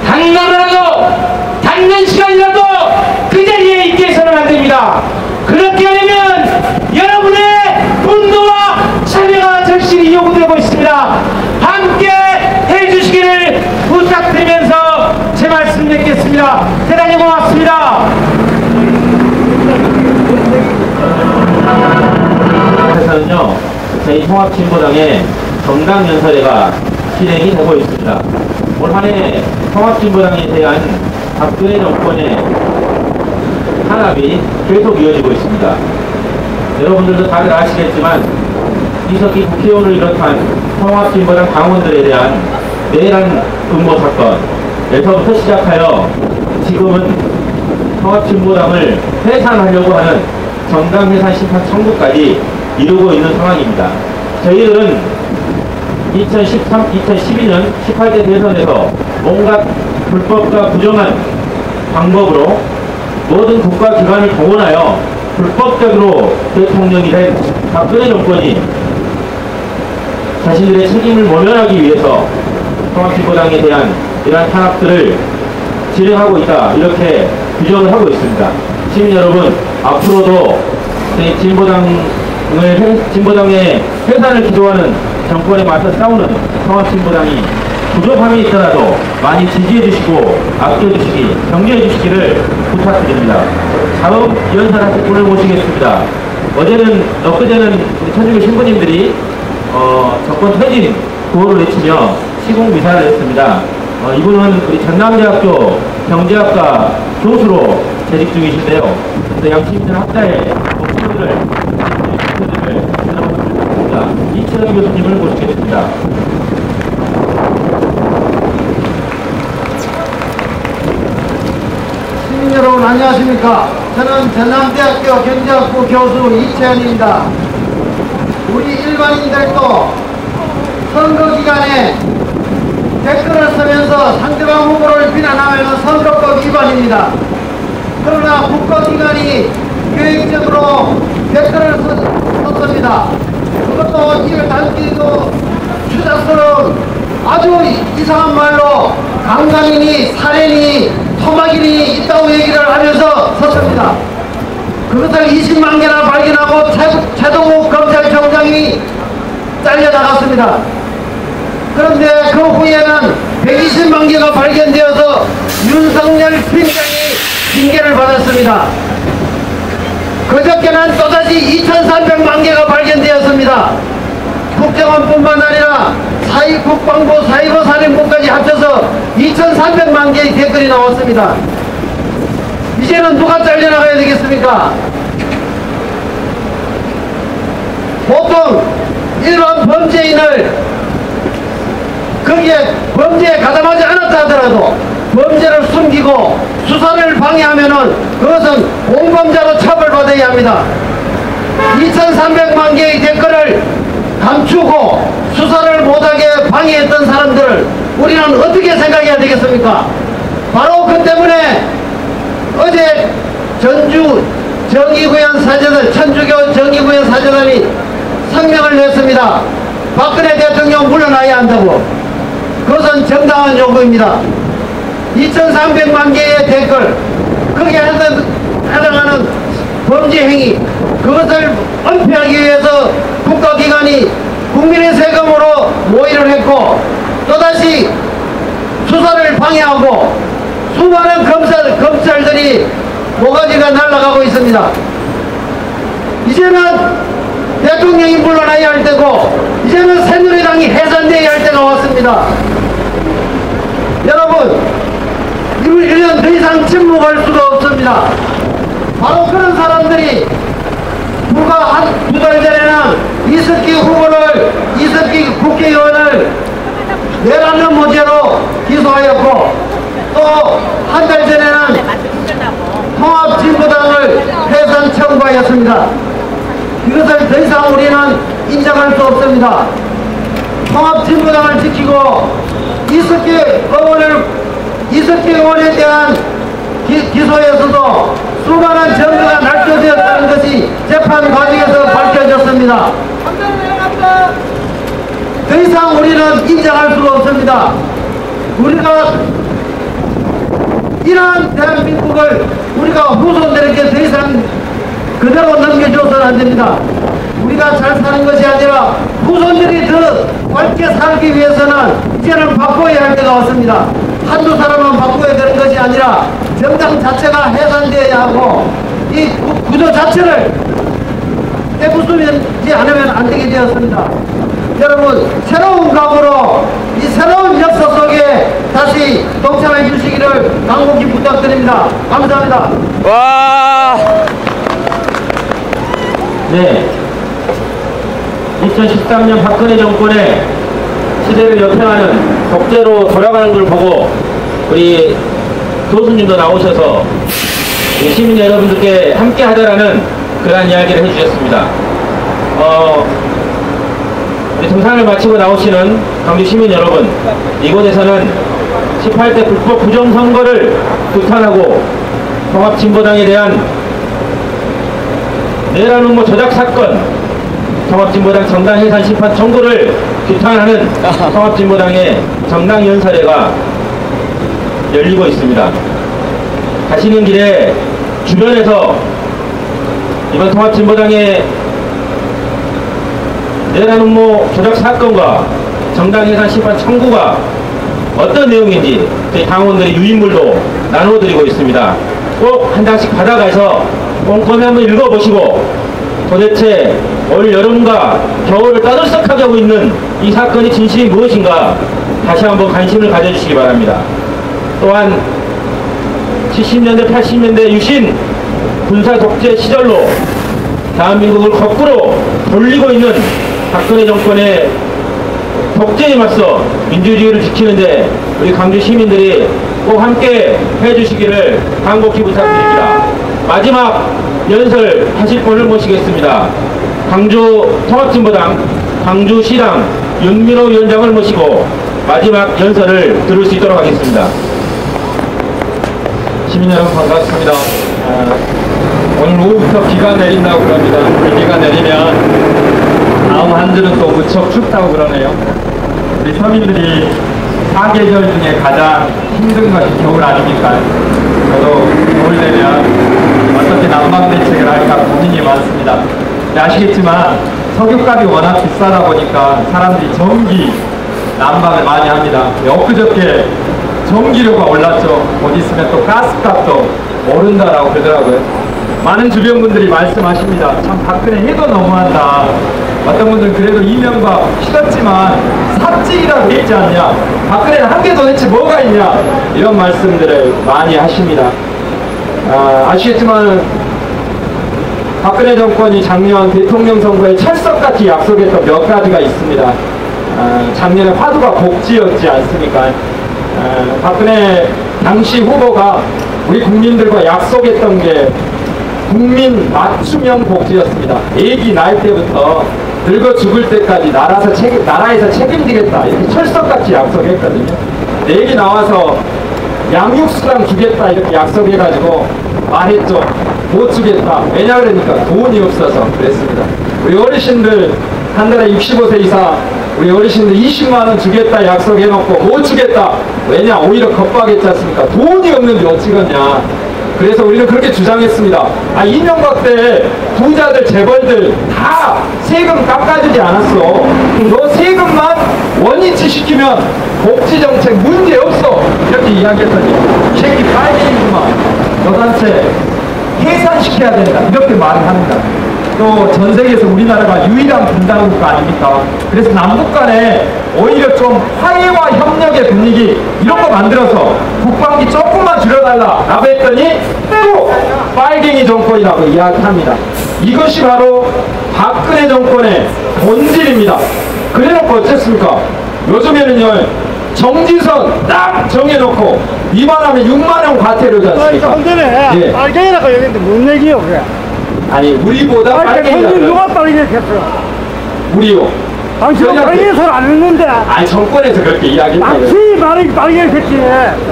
단 하루라도 단 시간이라도 그 자리에 있게 해서는 안 됩니다. 그렇게 하려면 여러분의 분노와 참여가 절실히 요구되고 있습니다. 함께 해주시기를 부탁드리면서 제 말씀 맺겠습니다. 대단히 고맙습니다.
에서는요, 저희 통합진보당의 정당연설회가 진행이 되고 있습니다. 올 한해 통합진보당에 대한 박근혜 정권의 탄압이 계속 이어지고 있습니다. 여러분들도 다들 아시겠지만 이석기 국회의원을 비롯한 통합진보당 당원들에 대한 내란 음모 사건에서부터 시작하여 지금은 통합진보당을 해산하려고 하는 정당해산 심판 청구까지 이루고 있는 상황입니다. 저희들은 2012년 18대 대선에서 온갖 불법과 부정한 방법으로 모든 국가기관을 동원하여 불법적으로 대통령이 된 박근혜 정권이 자신들의 책임을 모면하기 위해서 통합진보당에 대한 이러한 탄압들을 진행하고 있다, 이렇게 규정을 하고 있습니다. 시민 여러분, 앞으로도 저희 진보당의 해산을 기도하는 정권에 맞서 싸우는 통합진보당이 부족함이 있더라도 많이 지지해 주시고 아껴주시기, 격려해 주시기를 부탁드립니다. 다음 연설하실 분을 모시겠습니다. 엊그제는 우리 천주교 신부님들이 정권 퇴진 구호를 외치며 시공미사를 했습니다. 이분은 우리 전남대학교 경제학과 교수로 재직 중이신데요. 양시민들 학자의 목소리를 들어보겠습니다. 이철영 교수님을 모시겠습니다.
시민 여러분 안녕하십니까. 저는 전남대학교 경제학부 교수 이채연입니다. 우리 일반인들도 선거 기간에 댓글을 쓰면서 상대방 후보를 비난하면 선거법 위반입니다. 그러나 국가기관이 계획적으로 댓글을 썼습니다. 그것도 입에 담기도 추잡스러운 아주 이상한 말로 강간이니 살인이 토막인이 있다고 얘기를 하면서 썼습니다. 그것을 20만 개나 발견하고 최동욱 검찰총장이 잘려나갔습니다. 그런데 그 후에는 120만 개가 발견되어서 윤석열 팀장이 징계를 받았습니다. 그저께는 또다시 2,300만 개가 발견되었습니다. 국정원뿐만 아니라 국방부, 사이버 사령부까지 합쳐서 2,300만 개의 댓글이 나왔습니다. 이제는 누가 잘려나가야 되겠습니까? 보통 일반 범죄인을 거기에 범죄에 가담하지 않았다 하더라도 범죄를 숨기고 수사를 방해하면은 그것은 공범자로 처벌받아야 합니다. 2,300만 개의 댓글을 감추고 수사를 못하게 방해했던 사람들을 우리는 어떻게 생각해야 되겠습니까? 바로 그 때문에 어제 전주 정의구현 사재단, 천주교 정의구현 사재단이 성명을 냈습니다. 박근혜 대통령 물러나야 한다고. 그것은 정당한 요구입니다. 2,300만 개의 댓글, 거기에 해당하는 범죄 행위, 그것을 은폐하기 위해서 국가기관이 국민의 세금으로 모의를 했고 또다시 수사를 방해하고 수많은 검찰들이 모가지가 날아가고 있습니다. 이제는 대통령이 물러나야 할 때고 이제는 새누리당이 해산되어야 할 때가 왔습니다. 여러분, 이는 더 이상 침묵할 수가 없습니다. 바로 그런 사람들이 불과 한 두 달 전에는 이석기 국회의원을 내란 음모죄로 기소하였고 또 한 달 전에는 통합진보당을 해산 청구하였습니다. 이것을 더 이상 우리는 인정할 수 없습니다. 통합진보당을 지키고 이석기 의원에 대한 기소에서도 수많은 증거가 날조되었다는 것이 재판 과정에서 밝혀졌습니다. 더 이상 우리는 인정할 수가 없습니다. 우리가 이러한 대한민국을 우리가 후손들에게 더 이상 그대로 넘겨줘서는 안 됩니다. 우리가 잘 사는 것이 아니라 후손들이 더 밝게 살기 위해서는 이제는 바꿔야 할 때가 왔습니다. 한두 사람만 바꿔야 되는 것이 아니라 정당 자체가 해산되어야 하고 이 구조 자체를 깨부수지 않으면 안 되게 되었습니다. 여러분, 새로운 각오로 이 새로운 역사 속에 다시 동참해 주시기를 간곡히 부탁드립니다. 감사합니다.
와. 네. 2013년 박근혜 정권의 시대를 역행하는 독재로 돌아가는 걸 보고 우리 교수님도 나오셔서 시민 여러분들께 함께 하자라는 그러한 이야기를 해주셨습니다. 우리 등산을 마치고 나오시는 광주 시민 여러분, 이곳에서는 18대 불법 부정선거를 규탄하고 통합진보당에 대한 내란 음모 조작 사건, 통합진보당 정당 해산 심판 청구를 규탄하는 통합진보당의 정당연설회가 열리고 있습니다. 가시는 길에 주변에서 이번 통합진보당의 내란 음모 조작 사건과 정당 해산 심판 청구가 어떤 내용인지 저희 당원들의 유인물도 나눠드리고 있습니다. 꼭 한 장씩 받아가서 꼼꼼히 한번 읽어보시고 도대체 올 여름과 겨울을 떠들썩하게 하고 있는 이 사건의 진실이 무엇인가 다시 한번 관심을 가져주시기 바랍니다. 또한 70년대 80년대 유신 군사 독재 시절로 대한민국을 거꾸로 돌리고 있는 박근혜 정권의 독재에 맞서 민주주의를 지키는데 우리 광주 시민들이 꼭 함께 해주시기를 간곡히 부탁드립니다. 마지막 연설 하실 분을 모시겠습니다. 광주 통합진보당 광주시당 윤민호 위원장을 모시고 마지막 연설을 들을 수 있도록 하겠습니다.
시민 여러분 반갑습니다. 오늘 오후부터 비가 내린다고 그럽니다. 비가 내리면 다음 한 주는 또 무척 춥다고 그러네요. 우리 서민들이 사계절 중에 가장 힘든 것이 겨울 아닙니까? 저도 겨울 되면 어떻게 난방 대책을 할까 고민이 많습니다. 아시겠지만 석유값이 워낙 비싸다 보니까 사람들이 전기 난방을 많이 합니다. 엊그저께 전기료가 올랐죠. 곧 있으면 또 가스값도 오른다라고 그러더라고요. 많은 주변 분들이 말씀하십니다. 참 박근혜 해도 너무한다. 어떤 분들은 그래도 이명박 싫었지만 삽질이라도 있지 않냐, 박근혜는 한 게 도대체 뭐가 있냐, 이런 말씀들을 많이 하십니다. 아시겠지만 박근혜 정권이 작년 대통령 선거에 철석같이 약속했던 몇 가지가 있습니다. 작년에 화두가 복지였지 않습니까? 박근혜 당시 후보가 우리 국민들과 약속했던 게 국민 맞춤형 복지였습니다. 애기 낳을 때부터 늙어 죽을 때까지 나라에서 책임지겠다, 이렇게 철석같이 약속했거든요. 애기 나와서 양육수당 주겠다 이렇게 약속해가지고 말했죠. 못 주겠다. 왜냐 그러니까 돈이 없어서 그랬습니다. 우리 어르신들 한 달에 65세 이상 우리 어르신들 20만원 주겠다 약속해놓고 못 주겠다. 왜냐, 오히려 겁박했지 않습니까? 돈이 없는데 어찌겠냐. 그래서 우리는 그렇게 주장했습니다. 이명박 때 부자들 재벌들 다 세금 깎아주지 않았어. 너 세금만 원위치 시키면 복지정책 문제없어, 이렇게 이야기했더니 새끼 빨갱이구만, 너 단체 해산시켜야 된다, 이렇게 말을 합니다. 또 전 세계에서 우리나라가 유일한 분단국가 아닙니까? 그래서 남북 간에 오히려 좀 화해와 협력의 분위기 이런 거 만들어서 국방비 조금만 줄여달라 라고 했더니 또 빨갱이 정권이라고 이야기합니다. 이것이 바로 박근혜 정권의 본질입니다. 그래놓고 어쨌습니까? 요즘에는요, 정지선 딱 정해놓고 위반하면 6만원 과태료지 않습니까?
예. 빨갱이라고 얘기했는데 뭔 얘기요 그게?
아니 우리보다 빨갱이라고
누가 빨갱이 했어?
우리요.
당신은 빨갱이 소리 안 했는데
아니 정권에서 그렇게 이야기했다고요.
당신이 빨갱이 했지.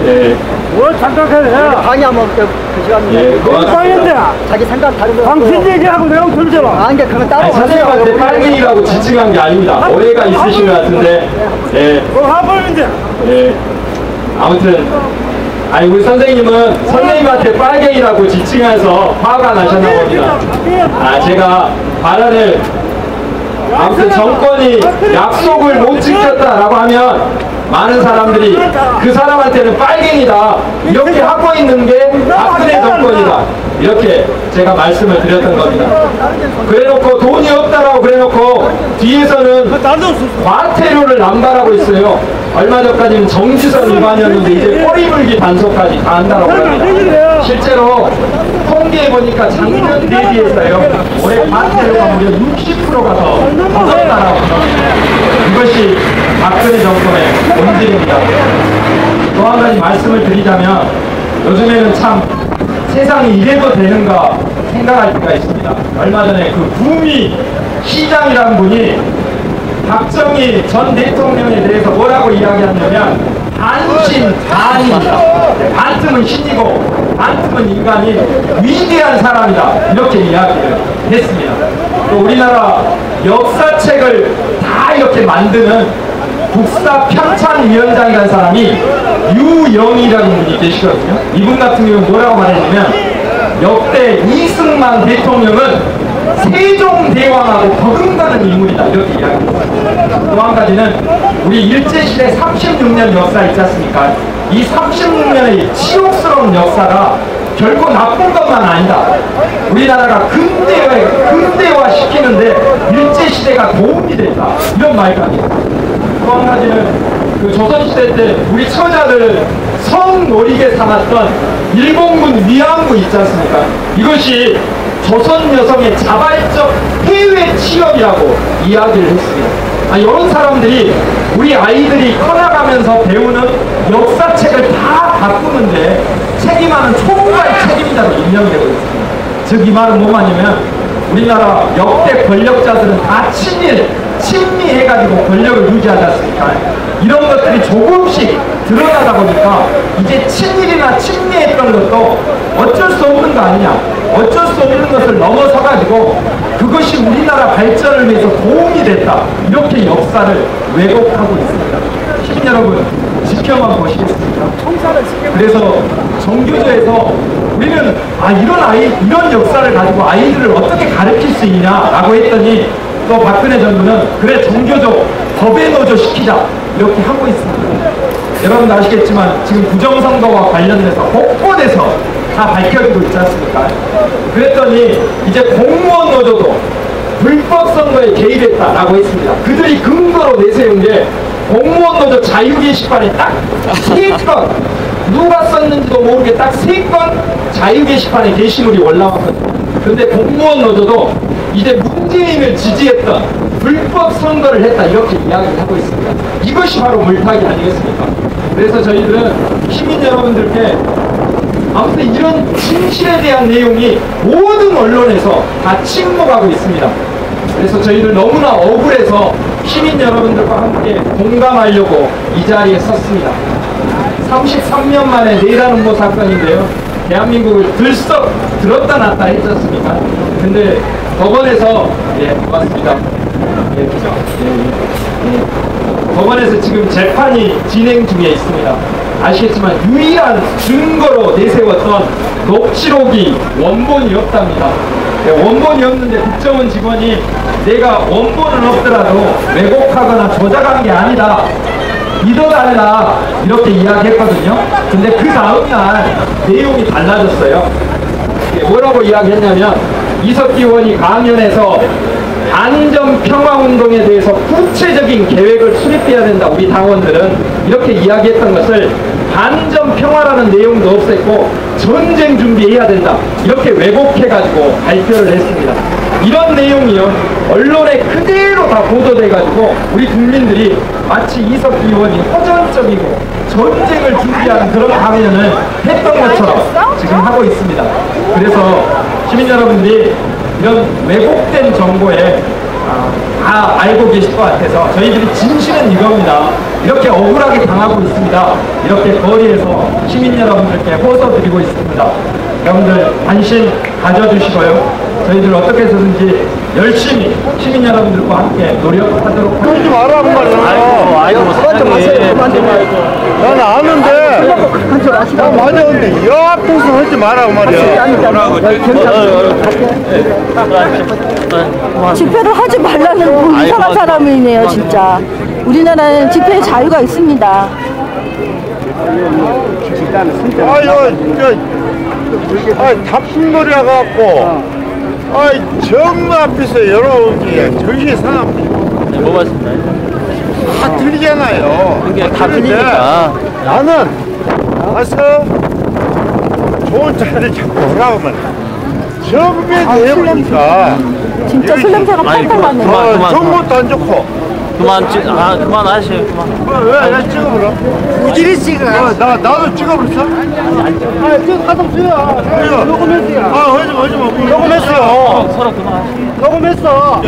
예.
뭘 잠깐해.
방해하면 그 시간
예,
빨갱인데
자기 생각 다른 거
당신 얘기하고 내용 들잖아.
아니 그러면 따로
아니, 선생님한테 빨갱이라고 지칭한 게 아닙니다. 오해가 있으신 것 같은데. 예.
뭐 하버인데?
예. 아무튼 아니 우리 선생님은 선생님한테 빨갱이라고 지칭해서 화가 나셨나 봅니다. 아 제가 발언을 아무튼 정권이 약속을 못 지켰다라고 하면 많은 사람들이 그 사람한테는 빨갱이다 이렇게 하고 있는 게 박근혜 정권이다 이렇게 제가 말씀을 드렸던 겁니다. 그래놓고 돈이 없다라고 그래놓고 뒤에서는 과태료를 남발하고 있어요. 얼마 전까지는 정지선 위반이었는데 이제 꼬리물기 단속까지 다 한다고 합니다. 실제로 통계해보니까 작년 대비해서요 올해 과태료가 무려 60%가 더 높았다라고 이것이 박근혜 정권의 본질입니다. 또 한 가지 말씀을 드리자면 요즘에는 참 세상이 이래도 되는가 생각할 때가 있습니다. 얼마 전에 그 구미 시장이라는 분이 박정희 전 대통령에 대해서 뭐라고 이야기하냐면 반신반의입니다. 반틈은 신이고 반틈은 인간이 위대한 사람이다 이렇게 이야기를 했습니다. 또 우리나라 역사책을 다 이렇게 만드는 국사편찬위원장이라는 사람이 유영이라는 분이 계시거든요. 이분 같은 경우는 뭐라고 말했냐면 역대 이승만 대통령은 세종대왕하고 버금가는 인물이다 이렇게 이야기했습니다. 또 한 가지는 우리 일제시대 36년 역사 있지 않습니까? 이 36년의 치욕스러운 역사가 결코 나쁜 것만 아니다. 우리나라가 근대화 시키는데 일제시대가 도움이 됐다 이런 말까지. 또 한 가지는 그 조선시대 때 우리 처자를 성노리게 삼았던 일본군 위안부 있지 않습니까? 이것이 조선 여성의 자발적 해외 취업이라고 이야기를 했습니다. 이런 사람들이 우리 아이들이 커나가면서 배우는 역사책을 다 바꾸는데 책임하는 총괄 책임자로 임명이 되고 있습니다. 즉 이 말은 뭐냐면 우리나라 역대 권력자들은 다 친미해가지고 권력을 유지하지 않습니까? 이런 것들이 조금씩 드러나다 보니까 이제 친일이나 친미했던 것도 어쩔 수 없는 거 아니냐, 어쩔 수 없는 것을 넘어서가지고 그것이 우리나라 발전을 위해서 도움이 됐다 이렇게 역사를 왜곡하고 있습니다. 시민 여러분 지켜만 보시겠습니까? 그래서 정교조에서 우리는 이런 역사를 가지고 아이들을 어떻게 가르칠 수 있냐라고 했더니 또 박근혜 정부는 그래 정교조 법에 노조 시키자 이렇게 하고 있습니다. 여러분도 아시겠지만 지금 부정선거와 관련돼서 곳곳에서 다 밝혀지고 있지 않습니까? 그랬더니 이제 공무원 노조도 불법 선거에 개입했다라고 했습니다. 그들이 근거로 내세운 게 공무원 노조 자유 게시판에 딱 3건 누가 썼는지도 모르게 딱 3건 자유 게시판에 게시물이 올라왔거든요. 그런데 공무원 노조도 이제 문재인을 지지했던 불법 선거를 했다 이렇게 이야기를 하고 있습니다. 이것이 바로 물타기 아니겠습니까? 그래서 저희들은 시민 여러분들께 아무튼 이런 진실에 대한 내용이 모든 언론에서 다 침묵하고 있습니다. 그래서 저희들 너무나 억울해서 시민 여러분들과 함께 공감하려고 이 자리에 섰습니다. 33년 만에 내란음모 사건인데요. 대한민국을 들썩 들었다 놨다 했지 않습니까? 근데 법원에서 고맙습니다. 법원에서 지금 재판이 진행 중에 있습니다. 아시겠지만 유일한 증거로 내세웠던 녹취록이 원본이 없답니다. 원본이 없는데 국정원 직원이 내가 원본은 없더라도 왜곡하거나 조작한 게 아니다 믿어달라 이렇게 이야기했거든요. 근데 그 다음날 내용이 달라졌어요. 뭐라고 이야기했냐면 이석기 의원이 강연에서 반전 평화운동에 대해서 구체적인 계획을 수립해야 된다 우리 당원들은 이렇게 이야기했던 것을 반전 평화라는 내용도 없앴고 전쟁 준비해야 된다. 이렇게 왜곡해가지고 발표를 했습니다. 이런 내용이요, 언론에 그대로 다 보도돼가지고 우리 국민들이 마치 이석기 의원이 허전적이고 전쟁을 준비하는 그런 강연을 했던 것처럼 지금 하고 있습니다. 그래서 시민 여러분들이 이런 왜곡된 정보에 다 알고 계실 것 같아서 저희들이 진실은 이겁니다. 이렇게 억울하게 당하고 있습니다. 이렇게 거리에서 시민 여러분들께 호소드리고 있습니다. 여러분들 관심 가져주시고요. 저희들 어떻게 해서든지 열심히 시민 여러분들과 함께 노력하도록 하겠습니다.
그러지 말라고 말이야.
아이고, 사장님.
난 아는데. 맞아, 근데 여 앞에서 하지 말라고 말이야.
집회를 하지 말라는 뭐 이상한 사람이네요, 진짜. 우리나라는 집회의 자유가 있습니다.
잡순놀이라 갖고, 정말 앞에서 열어오기에 정신이 상합니다.
뭐 말씀나요?
다 틀리잖아요.
그게 다 틀리니까.
나는 와서 좋은 차를 잡고 오라고 말이야. 정맥 해보니까
진짜 술 냄새가 팍팍 나네요.
정보도 안 좋고.
그만하세요.
왜 찍어버려? 우지리 찍어. 나도 찍어버렸어? 하던 수야. 하지 마. 녹음했어요.
서로 그만하세요.
녹음했어.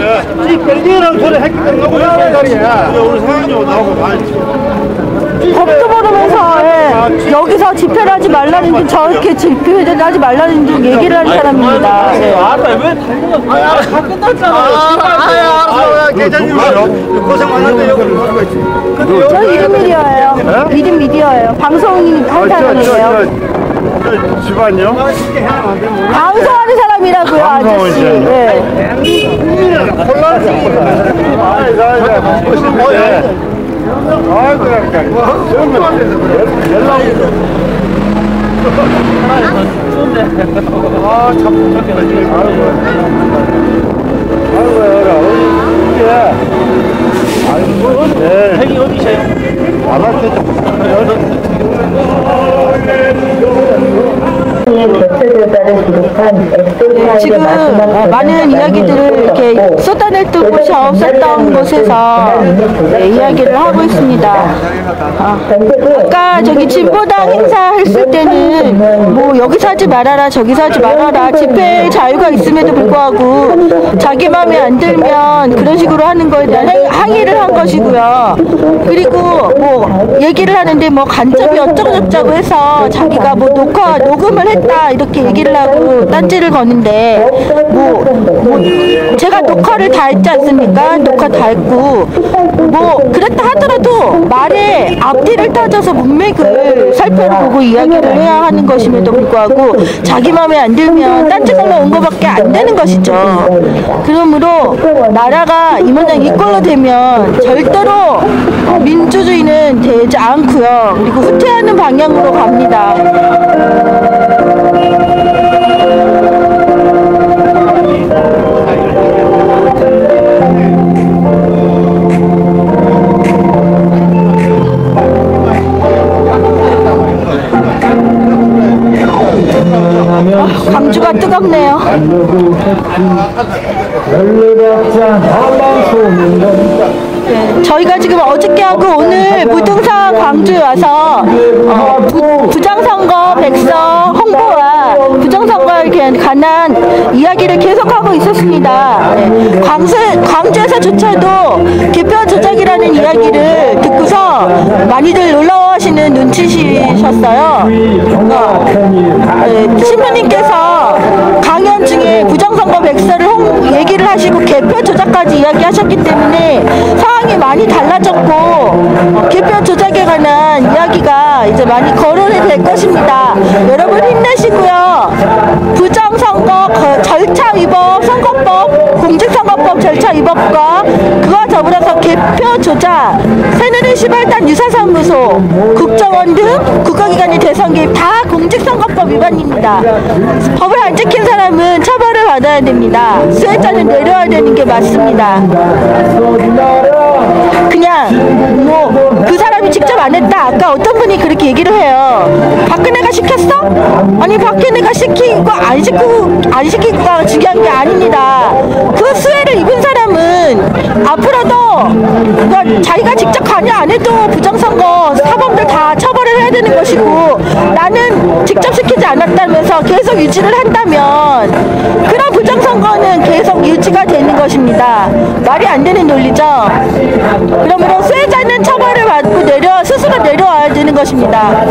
이 벨기에랑 소리 했기 때문에 녹음했단 말이야. 우리 상현이하고 나하고 많이 찍어.
법도 모르면서 여기서 집회를 하지 말라는 둥 저렇게 집회를 하지 말라는 둥 얘기를 하는 사람입니다.
왜 달려? 다 끝났잖아.
괜찮니? 고생 많은데 여기 누가 있지?
저 이름 미디어예요. 이름 미디어예요. 방송인 한 사람이에요.
집안요?
방송하는 사람이라고요, 아저씨. 네.
핵이 어디세요?
지금 많은 이야기들을 이렇게 쏟아낼 곳이 없었던 곳에서 이야기를 하고 있습니다. 아까 저기 진보당 행사 했을 때는 뭐 여기서 하지 말아라 저기서 하지 말아라 집회 자유가 있음에도 불구하고 자기 마음에 안 들면 그런 식으로 하는 거에 대한 항의를 한 것이고요. 그리고 뭐 얘기를 하는데 뭐 간첩이 어쩌고저쩌고 해서 자기가 뭐 녹음을 했다 이렇게 얘기를 하고 딴지를 거는데 뭐 제가 녹화를 다 했지 않습니까? 녹화 다 했고 뭐 그랬다 하더라도 말에 앞뒤를 따져서 문맥을 살펴보고 이야기를 해야 하는 것임에도 불구하고 자기 마음에 안 들면 딴짓하러 온 것밖에 안 되는 것이죠. 그러므로 나라가 이 모양 이꼴로 되면 절대로 민주주의는 되지 않고요. 그리고 후퇴하는 방향으로 갑니다. 광주가 뜨겁네요. 저희가 지금 어저께하고 오늘 무등산 광주에 와서 부정선거 백서 홍보와 부정선거에 관한 이야기를 계속하고 있었습니다. 광주에서조차도 개표 조작이라는 이야기를 듣고서 많이들 놀라워하시는 눈치셨어요. 신부님께서 강연 중에 부정선거 백서를 얘기를 하시고 개표 조작까지 이야기하셨기 때문에 상황이 많이 달라졌고 개표 조작에 관한 이야기가 이제 많이 거론이 될 것입니다. 여러분 힘내시고요. 부정선거 절차 위법 선거법 공직선거법 절차 위법과 그와 더불어서 개표 조작 새누리 시발단 유사사무소 국정원 등 국가기관의 대선 개입 다 공직선거법 위반입니다. 법을 안 지킨 사람은 처벌을 받아야 됩니다. 수혜자는 내려야 되는 게 맞습니다. 그냥 뭐 그 사람 사람이 직접 안 했다. 아까 어떤 분이 그렇게 얘기를 해요. 박근혜가 시켰어? 아니 박근혜가 시키고 안 시키고가 중요한 게 아닙니다. 그 수혜를 입은 사람은 앞으로도 그러니까 자기가 직접 관여 안 해도 부정선거 사범들 다 처벌을 해야 되는 것이고 나는 직접 시키지 않았다면서 계속 유지를 한다면 그런 부정선거는 계속 유지가 되는 것입니다. 말이 안 되는 논리죠. 그러므로 수혜자는 처벌을 받고 스스로 내려와야 되는 것입니다.